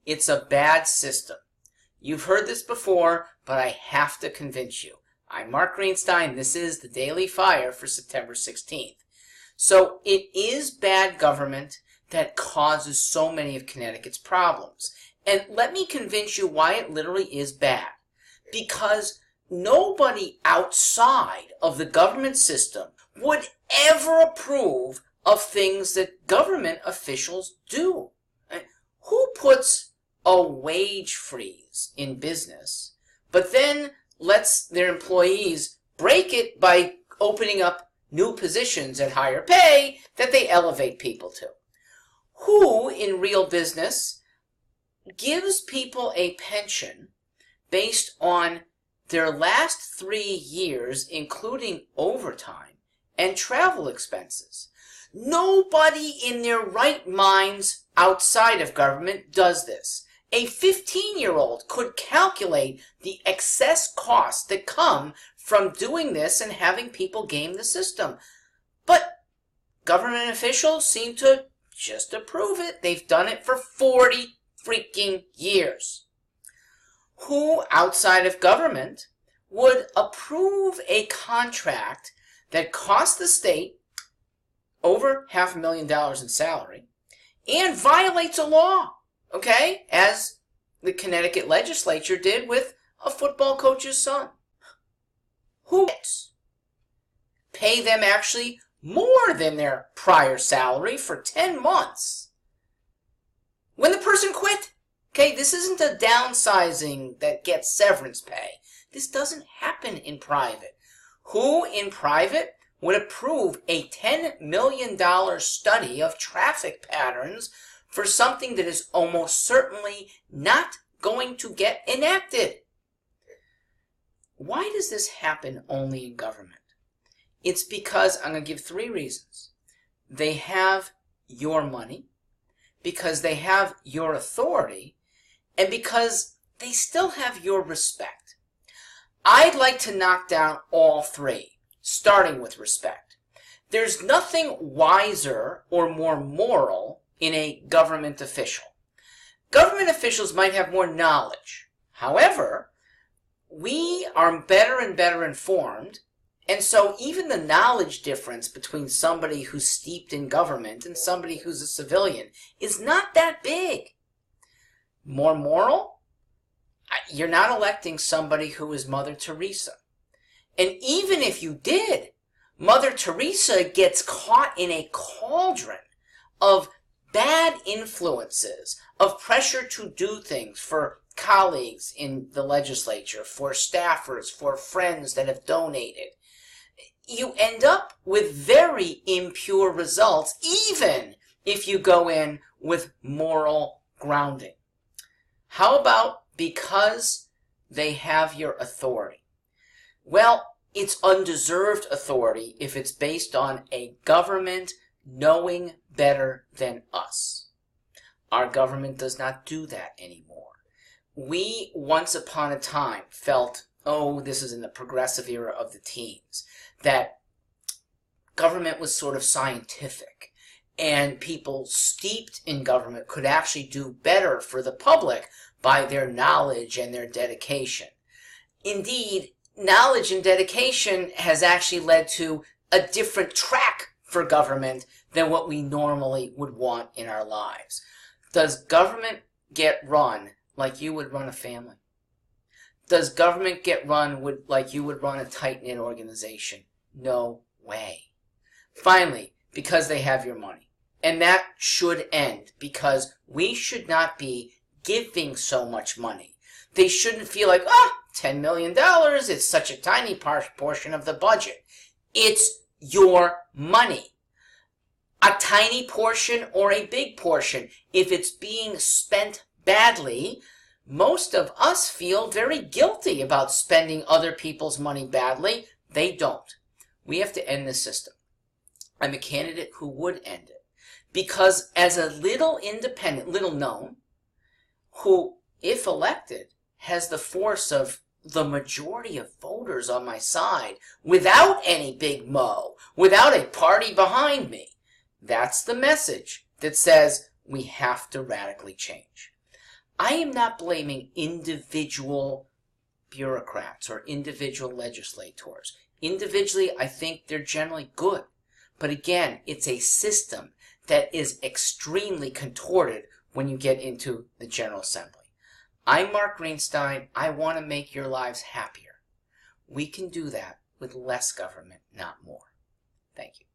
It's a bad system. You've heard this before, but I have to convince you. I'm Mark Greenstein. This is the Daily Fire for September 16th. So it is bad government that causes so many of Connecticut's problems. And let me convince you why it literally is bad. Because nobody outside of the government system would ever approve of things that government officials do. Who puts a wage freeze in business, but then lets their employees break it by opening up new positions at higher pay that they elevate people to? Who in real business gives people a pension based on their last 3 years, including overtime and travel expenses? Nobody in their right minds outside of government does this. A 15-year-old could calculate the excess costs that come from doing this and having people game the system. But government officials seem to just approve it. They've done it for 40 freaking years. Who outside of government would approve a contract that costs the state over $500,000 in salary and violates a law, okay, as the Connecticut legislature did with a football coach's son? Who pay them actually more than their prior salary for 10 months when the person quit? Okay, this isn't a downsizing that gets severance pay. This doesn't happen in private. Who in private would approve a $10 million study of traffic patterns for something that is almost certainly not going to get enacted? Why does this happen only in government? It's because, I'm going to give 3 reasons. They have your money, because they have your authority, and because they still have your respect. I'd like to knock down all 3. Starting with respect. There's nothing wiser or more moral in a government official. Government officials might have more knowledge. However, we are better and better informed, and so even the knowledge difference between somebody who's steeped in government and somebody who's a civilian is not that big. More moral? You're not electing somebody who is Mother Teresa. And even if you did, Mother Teresa gets caught in a cauldron of bad influences, of pressure to do things for colleagues in the legislature, for staffers, for friends that have donated. You end up with very impure results, even if you go in with moral grounding. How about because they have your authority? Well, it's undeserved authority if it's based on a government knowing better than us. Our government does not do that anymore. We, once upon a time, felt, this is in the progressive era of the teens, that government was sort of scientific, and people steeped in government could actually do better for the public by their knowledge and their dedication. Indeed, knowledge and dedication has actually led to a different track for government than what we normally would want in our lives. Does government get run like you would run a family? Does government get run like you would run a tight-knit organization? No way. Finally, because they have your money. And that should end, because we should not be giving so much money. They shouldn't feel like, $10 million, it's such a tiny portion of the budget. It's your money. A tiny portion or a big portion. If it's being spent badly, most of us feel very guilty about spending other people's money badly. They don't. We have to end this system. I'm a candidate who would end it. Because as a little independent, little known, who, if elected, has the force of the majority of voters on my side without any big mo, without a party behind me. That's the message that says we have to radically change. I am not blaming individual bureaucrats or individual legislators. Individually, I think they're generally good. But again, it's a system that is extremely contorted when you get into the General Assembly. I'm Mark Greenstein. I want to make your lives happier. We can do that with less government, not more. Thank you.